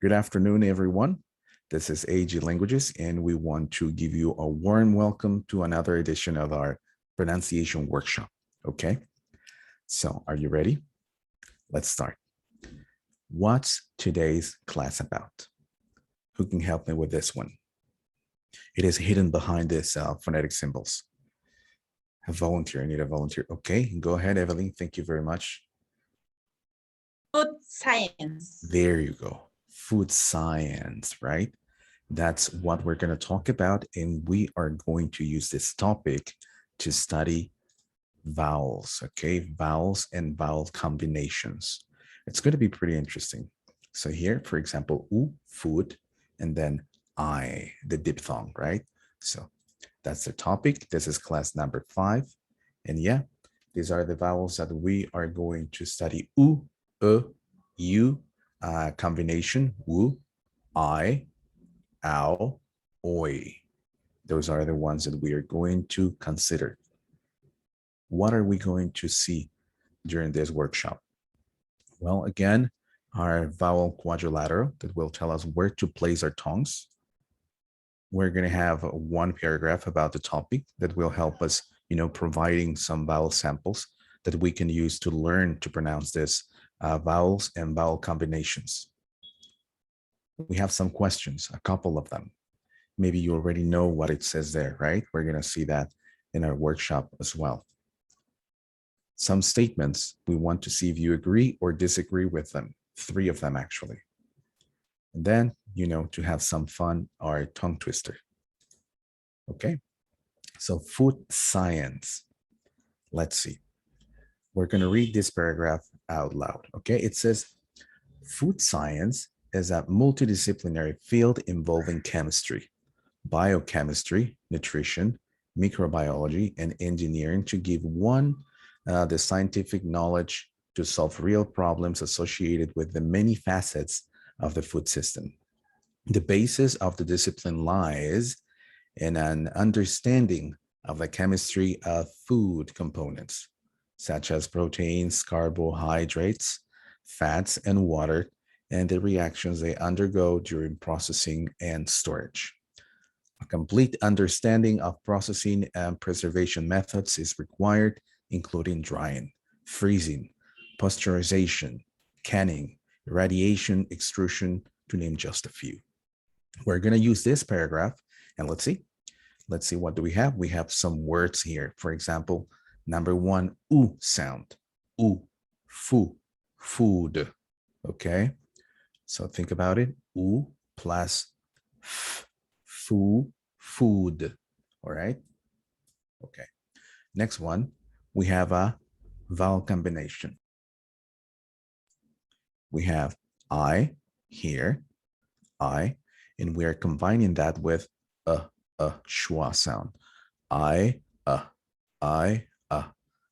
Good afternoon, everyone. This is AG Languages, and we want to give you a warm welcome to another edition of our pronunciation workshop. Okay, so are you ready? Let's start. What's today's class about? Who can help me with this one? It is hidden behind this phonetic symbols. A volunteer, I need a volunteer. Okay, go ahead, Evelyn. Thank you very much. Food science. There you go. Food science, right? That's what we're going to talk about. And we are going to use this topic to study vowels, okay? Vowels and vowel combinations. It's going to be pretty interesting. So here, for example, U, food, and then I, the diphthong, right? So that's the topic. This is class number 5. And yeah, these are the vowels that we are going to study. U, U, combination, wu, I, ow, oi. Those are the ones that we are going to consider. What are we going to see during this workshop? Well, again, our vowel quadrilateral that will tell us where to place our tongues. We're going to have one paragraph about the topic that will help us, providing some vowel samples that we can use to learn to pronounce this vowels and vowel combinations. We have some questions, a couple of them. Maybe you already know what it says there, right? We're going to see that in our workshop as well. Some statements, we want to see if you agree or disagree with them. 3 of them, actually. And then, to have some fun, our tongue twister. Okay, so food science. Let's see. We're going to read this paragraph out loud. Okay, it says, food science is a multidisciplinary field involving chemistry, biochemistry, nutrition, microbiology, and engineering to give one the scientific knowledge to solve real problems associated with the many facets of the food system. The basis of the discipline lies in an understanding of the chemistry of food components, such as proteins, carbohydrates, fats, and water, and the reactions they undergo during processing and storage. A complete understanding of processing and preservation methods is required, including drying, freezing, pasteurization, canning, irradiation, extrusion, to name just a few. We're going to use this paragraph, and let's see. Let's see, what do we have? We have some words here. For example, number 1, U sound. U, fu, food. Okay, so think about it. U plus f, fu, food. All right. Okay. Next one, we have a vowel combination. We have I here, I, and we are combining that with a schwa sound. I,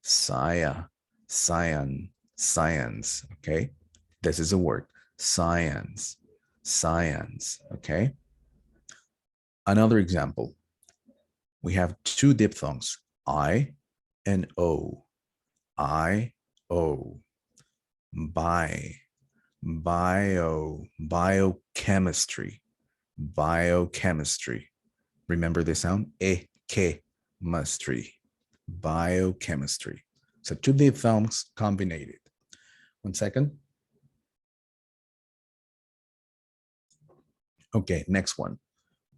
saya, cyan, science. Okay. This is a word, science, science. Okay. Another example, we have 2 diphthongs, I and O. I, O. Bi, bio, biochemistry, biochemistry. Remember the sound? Chemistry, biochemistry. So 2 diphthongs combined. 1 second. Okay, next one.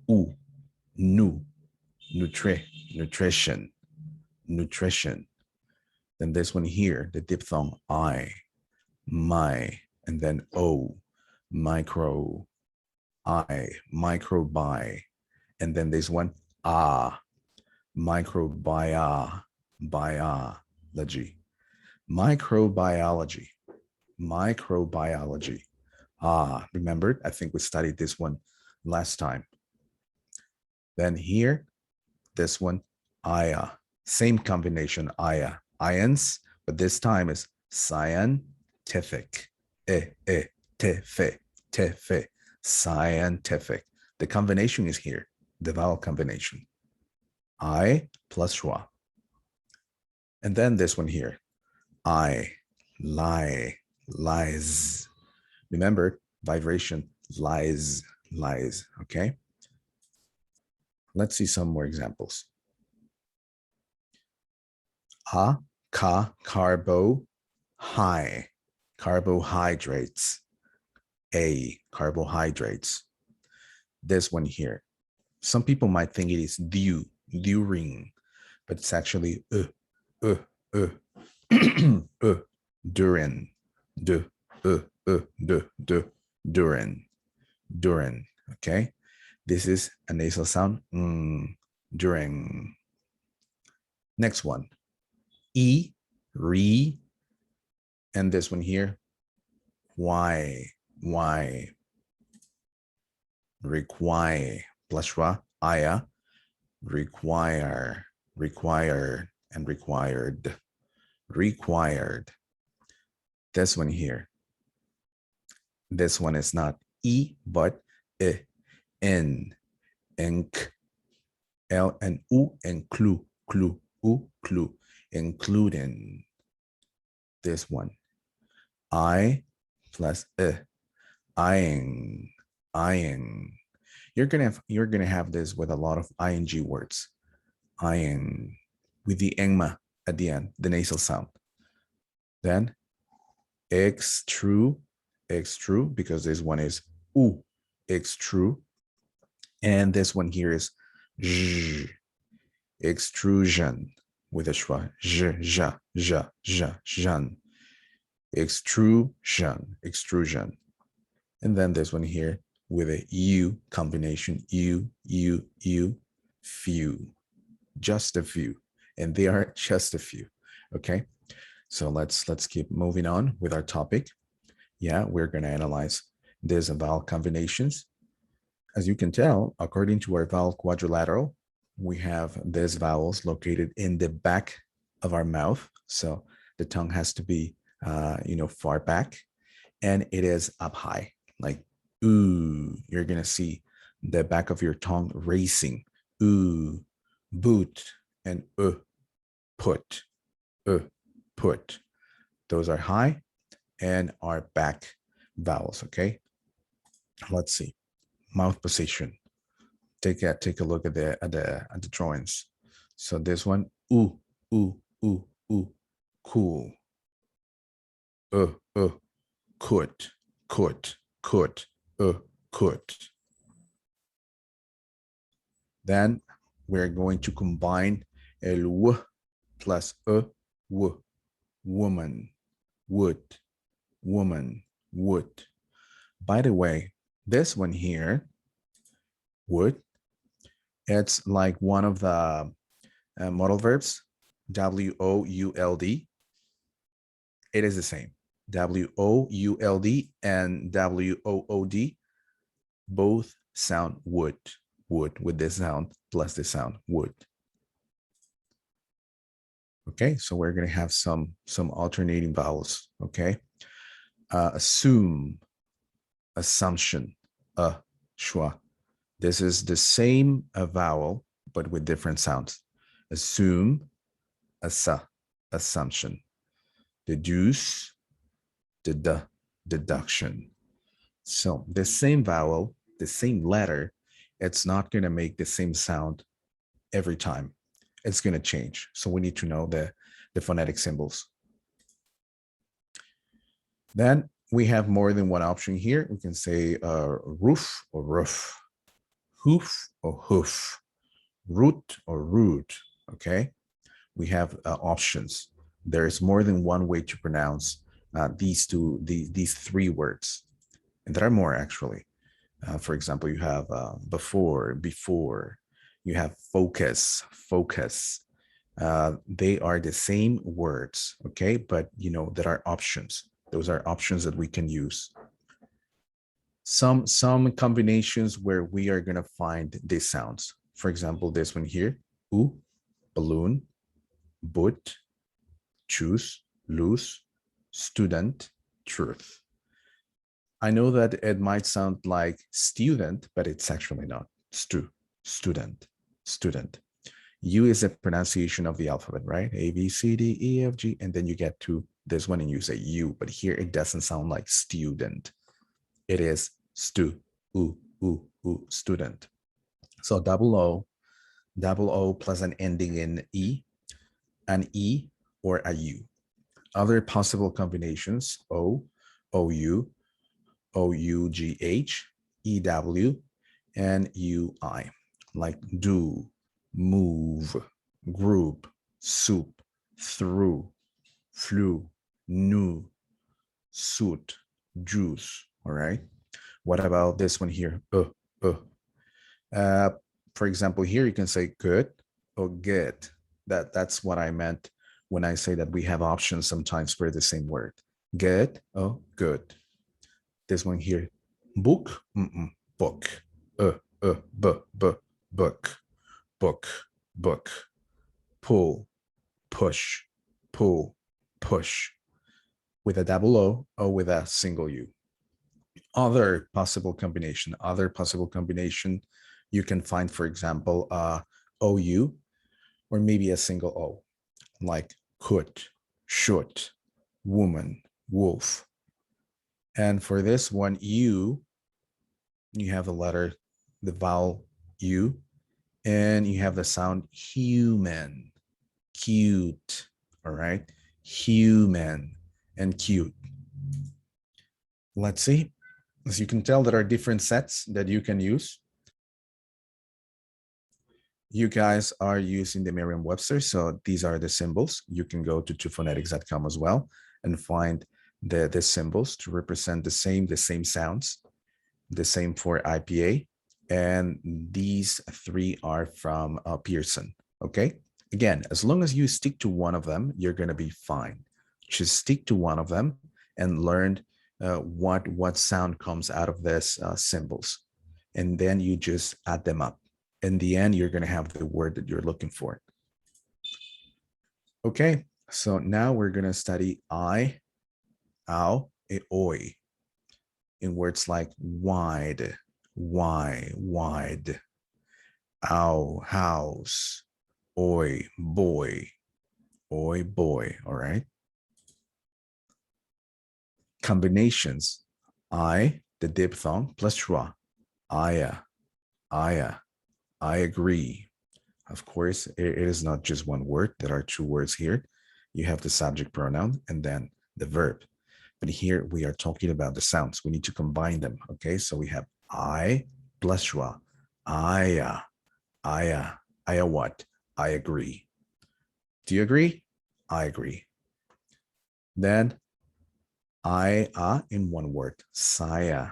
U, nu, nutrition, nutrition. Then this one here, the diphthong I, my, and then O, micro, I, microbi, and then this one, microbiology, microbiology, microbiology. Remember, I think we studied this one last time. Then here, this one, Aya, same combination, Aya, ions, but this time is scientific, tefe, scientific. The combination is here, the vowel combination, I plus schwa. And then this one here, I, lie, lies. Remember, vibration, lies, lies, okay? Let's see some more examples. Carbo, high, carbohydrates. Carbohydrates. This one here. Some people might think it is during, but it's actually uh, uh, during, du, during, okay? This is a nasal sound, during. Next one, re, and this one here, why, require, plus ra, aya, require, and required. This one here, this one is not e, but in, ink, l and u, and clue, including. This one, I plus eyeing. You're gonna have this with a lot of ing words. Eyeing, with the engma at the end, the nasal sound. Then extrude, because this one is u, extrude, and this one here is zh, extrusion with a schwa, jan, extrusion, and then this one here with a u combination, few, just a few, and they are just a few. Okay, so let's keep moving on with our topic. Yeah, we're going to analyze these vowel combinations. As you can tell, according to our vowel quadrilateral, we have these vowels located in the back of our mouth. So the tongue has to be, far back, and it is up high, like ooh. You're going to see the back of your tongue racing. Ooh, boot, and put, put. Those are high and are back vowels, okay? Let's see. Mouth position. Take a look at the drawings. So this one, ooh, cool. Could, could. Then we're going to combine el w plus w, woman, would, would. By the way, this one here, would, it's like one of the modal verbs, would. It is the same. would and wood both sound would with this sound plus the sound would. Okay, so we're going to have some alternating vowels. Okay, assume, assumption, schwa. This is the same vowel but with different sounds. Assume, asa, assumption. Deduce, deduction. So the same vowel, the same letter, it's not going to make the same sound every time. It's going to change. So we need to know the phonetic symbols. Then we have more than one option here. We can say roof or roof, hoof or hoof, root or root. Okay, we have options. There's more than one way to pronounce these three words, and there are more actually. For example, you have before, you have focus. They are the same words, okay? But there are options. Those are options that we can use. Some combinations where we are gonna find these sounds. For example, this one here, oo, balloon, boot, choose, lose, student, truth. I know that it might sound like student, but it's actually not. Student. U is a pronunciation of the alphabet, right? A, B, C, D, E, F, G, and then you get to this one and you say U, but here it doesn't sound like student. It is student. So double O plus an ending in E, an E or a U. Other possible combinations, O, OU, OUGH, EW, and UI, like do, move, group, soup, through, flew, new, suit, juice. All right. What about this one here? Uh. Uh, for example, here you can say good or good. That's what I meant when I say that we have options sometimes for the same word. Good or good. This one here, book, book. Book, book. Pull, push, pull, push. With a double O or with a single U. Other possible combination you can find, for example, OU or maybe a single O, like could, should, woman, wolf. And for this one, you have the letter, the vowel U, and you have the sound human, cute, all right? Human and cute. Let's see. As you can tell, there are different sets that you can use. You guys are using the Merriam-Webster, so these are the symbols. You can go to twophonetics.com as well and find the symbols to represent the same sounds, the same for IPA. And these three are from Pearson, okay? Again, as long as you stick to one of them, you're gonna be fine. Just stick to one of them and learn what sound comes out of this symbols. And then you just add them up. In the end, you're gonna have the word that you're looking for. Okay, so now we're gonna study I, ow, oi, in words like wide, wide, ow, house, oi, boy, all right? Combinations, I, the diphthong, plus schwa, I agree. Of course, it is not just one word. There are two words here. You have the subject pronoun and then the verb. But here we are talking about the sounds. We need to combine them, okay? So we have I plus schwa, I what? I agree. Do you agree? I agree. Then I in one word, science,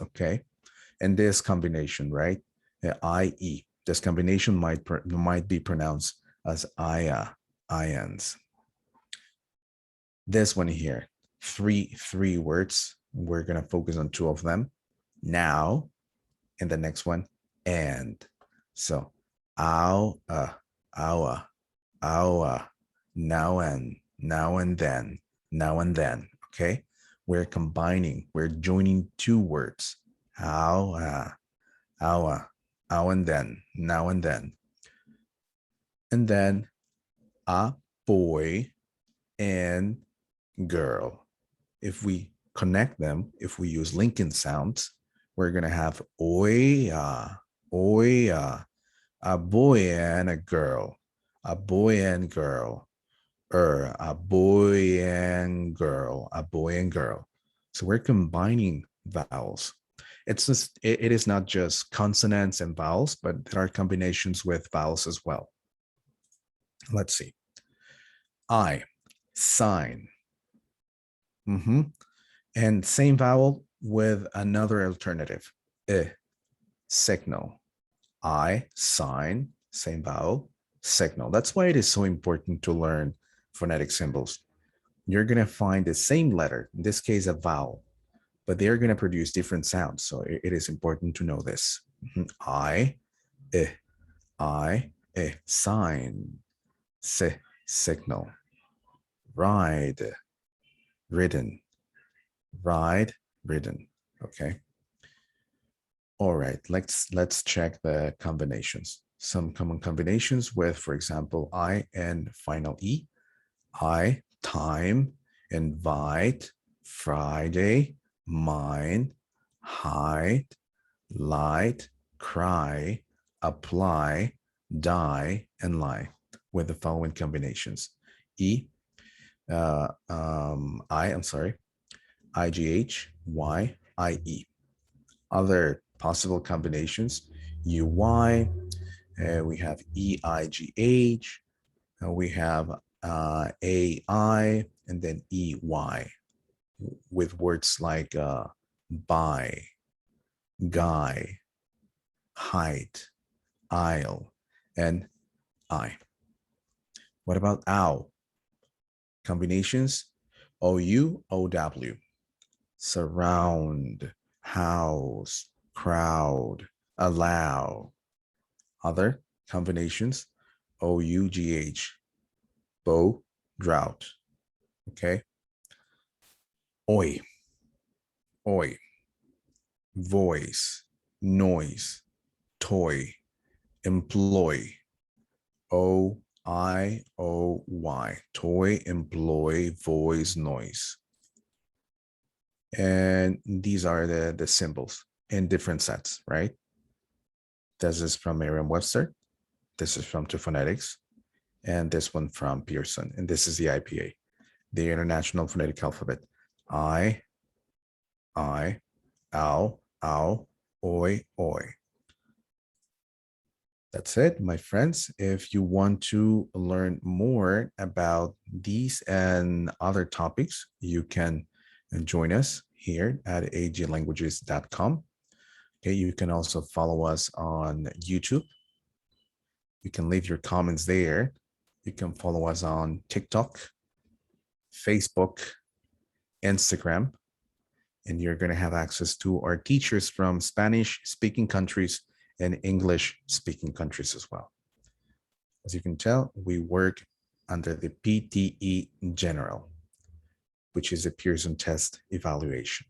okay? And this combination, right? I-E, this combination might be pronounced as ions. This one here, three words. We're gonna focus on two of them. Now, and the next one, and. So, our, now and then, okay? We're combining, we're joining two words. How and then, now and then. And then a boy and girl. If we connect them, if we use linking sounds, we're gonna have oya, a boy and a girl, a boy and girl, a boy and girl, a boy and girl. So we're combining vowels. It is not just consonants and vowels, but there are combinations with vowels as well. Let's see. I, sign. And same vowel with another alternative. Signal. I, sign, same vowel, signal. That's why it is so important to learn phonetic symbols. You're going to find the same letter, in this case, a vowel, but they're going to produce different sounds. So it is important to know this. I, sign, signal, ride, ridden, ride, ridden. Okay. All right, let's check the combinations. Some common combinations with, for example, I and final E. I, time, invite, Friday, mine, hide, light, cry, apply, die, and lie with the following combinations. I'm sorry, IGH, Y, IE. Other possible combinations, UY, we have EIGH, we have AI, and then EY with words like buy, guy, height, aisle, and I. What about ow? Combinations, OU, OW, surround, house, crowd, allow. Other combinations, OUGH, bow, drought. Okay. Oi, oi, voice, noise, toy, employ, OIOY, toy, employ, voice, noise. And these are the symbols in different sets, right? This is from Merriam-Webster. This is from Two Phonetics. And this one from Pearson. And this is the IPA, the International Phonetic Alphabet. I, ow, ow, oi, oi. That's it, my friends. If you want to learn more about these and other topics, you can join us here at aglanguages.com. Okay, you can also follow us on YouTube. You can leave your comments there. You can follow us on TikTok, Facebook, Instagram, and you're going to have access to our teachers from Spanish speaking countries and English speaking countries as well. As you can tell, we work under the PTE General, which is a Pearson test evaluation.